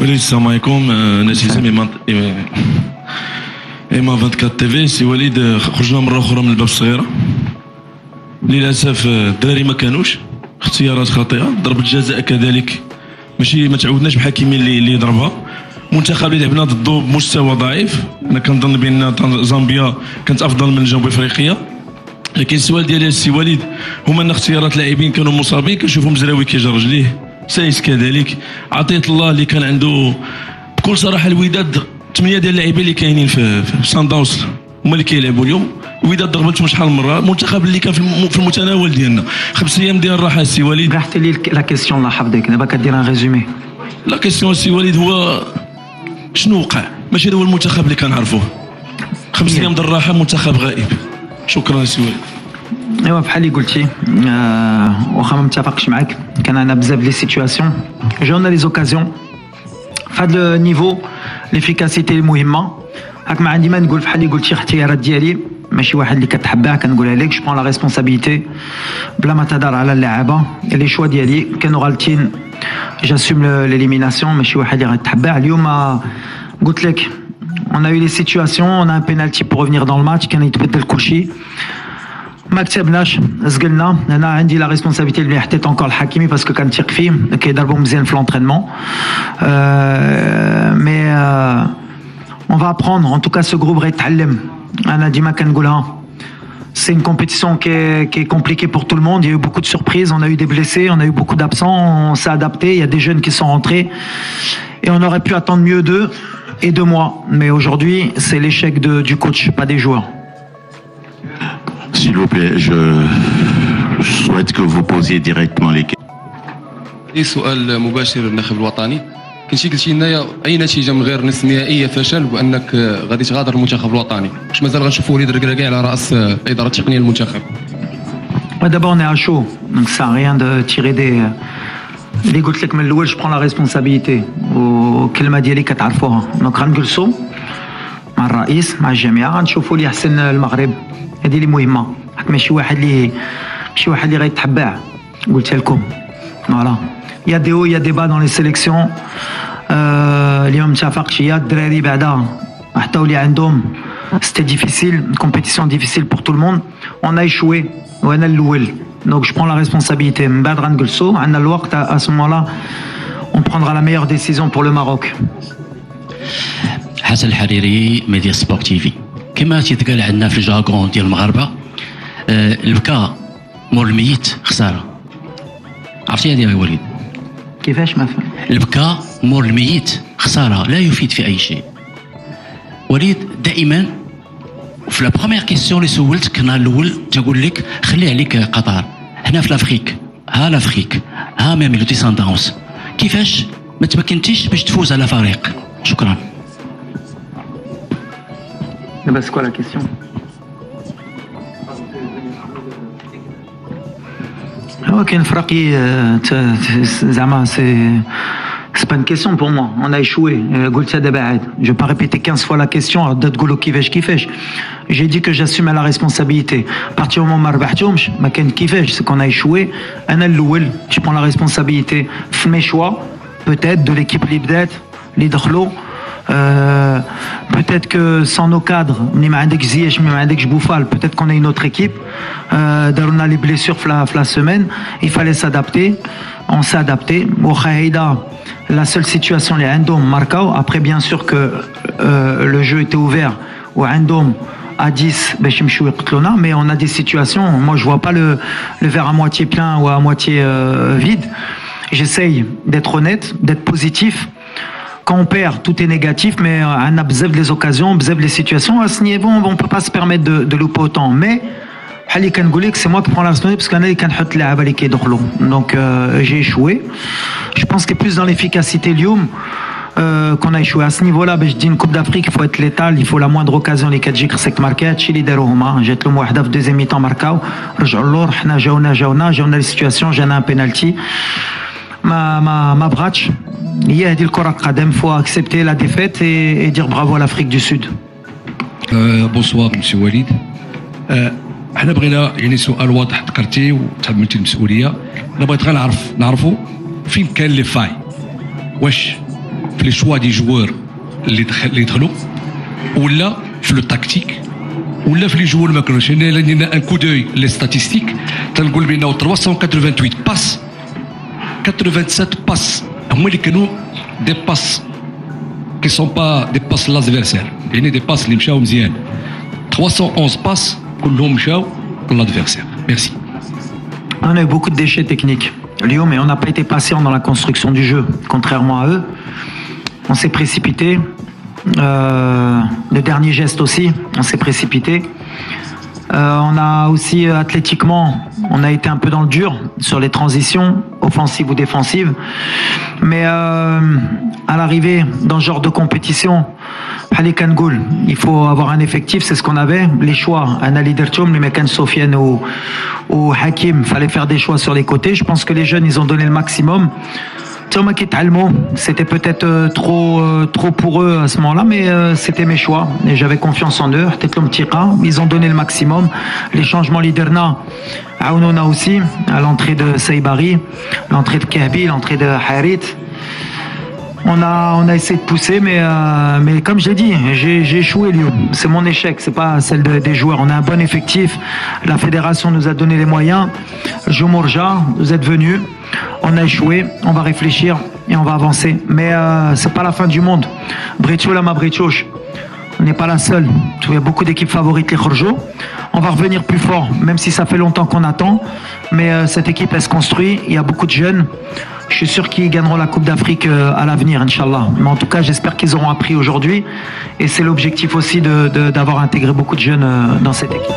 وليد السلام عليكم. ناس زعما إما 24 تي في. سي وليد، خرجنا مرة أخرى من الباب الصغيرة. للأسف الدراري ما كانوش، اختيارات خاطئة، ضربة جزاء كذلك ماشي ما تعودناش بحكيمين اللي يضربها. منتخب اللي لعبنا ضده بمستوى ضعيف. انا كنظن بان زامبيا كانت افضل من جنوب افريقيا. لكن السؤال ديالي السي وليد، هما ان اختيارات لاعبين كانوا مصابين، كنشوفوا مزراوي كيجر رجليه، سايس كذلك، عطية الله اللي كان عنده بكل صراحه. الوداد 8 ديال اللاعبين اللي كاينين في سان داونز هما اللي كيلعبوا اليوم. الوداد ضربتهم شحال من مره، المنتخب اللي كان في المتناول ديالنا 5 ايام ديال الراحه. السي وليد رحت لي لا كيسيون الله يحفظك، دابا كدير ان ريزومي. لا كيسيون السي وليد هو شنو وقع؟ ماشي هذا هو المنتخب اللي كنعرفوه. 5 ايام ديال الراحه، منتخب غائب. شكرا السي وليد. ايوا بحال اللي قلتي، واخا ما متفقش معاك، كان عندنا بزاف لي سيتوياسيون، جاونا لي زوكازيون في هذا النيفو. ليفيكاسيتي مهمه. هاك ما عندي ما نقول، بحال اللي قلتي اختيارات ديالي ماشي واحد اللي كتحبها كنقولها لك. جو برون لا ريسبونسابيلتي بلا ما تهضر على اللعابه. لي شوا ديالي كانوا غالطين، جاسوم ليليميناسيون، ماشي واحد اللي غتحبها. اليوم قلت لك on a eu les situations, on a un penalty pour revenir dans le match كان يتبدل كلشي، ما كتبناش، زقلنا. انا عندي لا ريسبونسابيلتي اللي حطيت انكور الحكيمي باسكو كنثق فيه، كيضربوا مزيان في لونترينمون. مي on va apprendre. En tout cas ce groupe غيتعلم. انا ديما كنقولها، c'est une compétition qui est compliquée pour tout le monde. Il y a eu beaucoup de surprises, on a eu des blessés, on a eu beaucoup d'absents, on s'est adapté. Il y a des jeunes qui sont rentrés et on aurait pu attendre mieux d'eux et de moi. Mais aujourd'hui, c'est l'échec du coach, pas des joueurs. S'il vous plaît, je souhaite que vous posiez directement les questions. سؤال مباشر للناخب الوطني. كنتي قلتي لنا اي نتيجه من غير نصف نهائيه فشل، وانك غادي تغادر المنتخب الوطني، واش مازال غنشوفوا وليد الركراكي على راس الاداره التقنيه للمنتخب؟ D'abord on est à chaud, donc ça sert à rien de tirer des. اللي قلت لك من الاول، جو برون لا ريسبونسابيلتي، والكلمه ديالي كتعرفوها. دونك غنجلسوا مع الرئيس مع الجميع، غنشوفوا اللي احسن المغرب. هذه اللي مهمه، ماشي واحد اللي غيتحبع. قلتها لكم فوالا. يا دي او يا دي با دون لي سيليكسيون. اليوم متفقش، يا الدراري بعدا حتى ولي عندهم سيتي ديفيسيل، كومبيتيسيون ديفيسيل بور تو الموند. اون ا ايشوي وانا الاول. دونك جو برون لا ريسبونسابيلتي. من بعد غنجلسوا، عندنا الوقت. ا سو مومون لا اون بروندرا لا ميور ديسيزيون بور لو ماروك. حسن الحريري، ميديا سبورتيفي. كما تيتقال عندنا في الجاكون ديال المغاربه، البكاء مور الميت خساره. عرفتي هذه يا وليد؟ كيفاش ما فهم؟ البكاء مور الميت خساره، لا يفيد في اي شيء. وليد دائما في لا بروميير كيسيون اللي سولتك النهار الاول تقول لك خلي عليك قطر. هنا في لافريك، ها لافريك، ها ميميلوتي سان داونز، كيفاش ما تمكنتيش باش تفوز على فريق؟ شكرا. دابا سكوا لا كيسيون؟ هو كاين فرق زعما سي pas une question pour moi. On a échoué. قلتها دابا عاد. Je vais pas répéter 15 fois la question. عاد تقولوا كيفاش. J'ai dit que j'assume la responsabilité. À partir du moment ما ربحتهمش ما كان كيفاش. C'est qu'on a échoué. أنا الأول. Je prends la responsabilité في mes choix. Peut-être de l'équipe اللي بدات اللي دخلوا. Peut-être que sans nos cadres, ni ما عندكش زياش ما عندكش بوفال, peut-être qu'on a une autre équipe. دارونا les blessures في la semaine. Il fallait s'adapter. On s'est adapté. وخا la seule situation اللي عندهم ماركاو. Après bien sûr que le jeu était ouvert وعندهم à 10 باش يمشيو يقتلونا, mais on a des situations. Moi je vois pas le verre à moitié plein ou à moitié vide. J'essaye d'être honnête, d'être positif. Quand on perd, tout est négatif, mais on a besoin des occasions, besoin des situations. À ce niveau, on ne peut pas se permettre de louper autant. Mais, c'est moi qui prends la responsabilité parce qu'on a donc j'ai échoué. Je pense que plus dans l'efficacité, qu'on a échoué à ce niveau-là. Je dis une Coupe d'Afrique, il faut être létal, il faut la moindre occasion. Les 4 جيك c'est marqué. Chili derohoma. J'ai le واحدة في deuxième mi-temps marqué. رجعوا حنا جاونا les situations. J'ai un penalty. Ma bratch. هي هذه الكرة القدم. faut accepter la défaite et dire bravo à l'Afrique du Sud. Bonsoir monsieur Walid. احنا بغينا يعني سؤال واضح ذكرتيه وتحملتي المسؤوليه. انا بغيت غير نعرفوا فين كان لي فاي. واش في لي شوا دي جوار اللي دخلوا ولا في لو تاكتيك ولا في لي جوار ما كانوش. انا لدينا ان كو دوي لي ستاتيستيك تنقول بانه 388 باس 87 باس هما اللي كانوا دي باس كي سون با دي باس لادفيرسير، يعني دي باس اللي مشاو مزيان. 311 باس كلهم مشاو لادفيرسير. ميرسي. On a eu beaucoup de déchets techniques, Lyon, mais on n'a pas été patient dans la construction du jeu, contrairement à eux. On s'est précipité. Le dernier geste aussi, on s'est précipité. On a aussi athlétiquement, on a été un peu dans le dur sur les transitions, offensives ou défensives. Mais à l'arrivée dans ce genre de compétition, il faut avoir un effectif, c'est ce qu'on avait. Les choix, Anali Dertoum, les mecs Sofiane ou Hakim, il fallait faire des choix sur les côtés. Je pense que les jeunes, ils ont donné le maximum. C'était peut-être trop pour eux à ce moment-là, mais c'était mes choix et j'avais confiance en eux. Ils ont donné le maximum. Les changements Liderna, Aounona aussi, à l'entrée de Saïbari, l'entrée de Kahbi, l'entrée de Harit. On a essayé de pousser, mais comme je l'ai dit, j'ai échoué, Lyon. C'est mon échec, c'est pas celle des joueurs. On a un bon effectif. La fédération nous a donné les moyens. Joumorja, vous êtes venus. On a échoué. On va réfléchir et on va avancer. Mais c'est pas la fin du monde. Britchoula ma Britchouch. On n'est pas la seule. Il y a beaucoup d'équipes favorites, les Khorjo. On va revenir plus fort, même si ça fait longtemps qu'on attend. Mais cette équipe, elle se construit. Il y a beaucoup de jeunes. Je suis sûr qu'ils gagneront la Coupe d'Afrique à l'avenir, Inch'Allah. Mais en tout cas, j'espère qu'ils auront appris aujourd'hui. Et c'est l'objectif aussi d'avoir intégré beaucoup de jeunes dans cette équipe.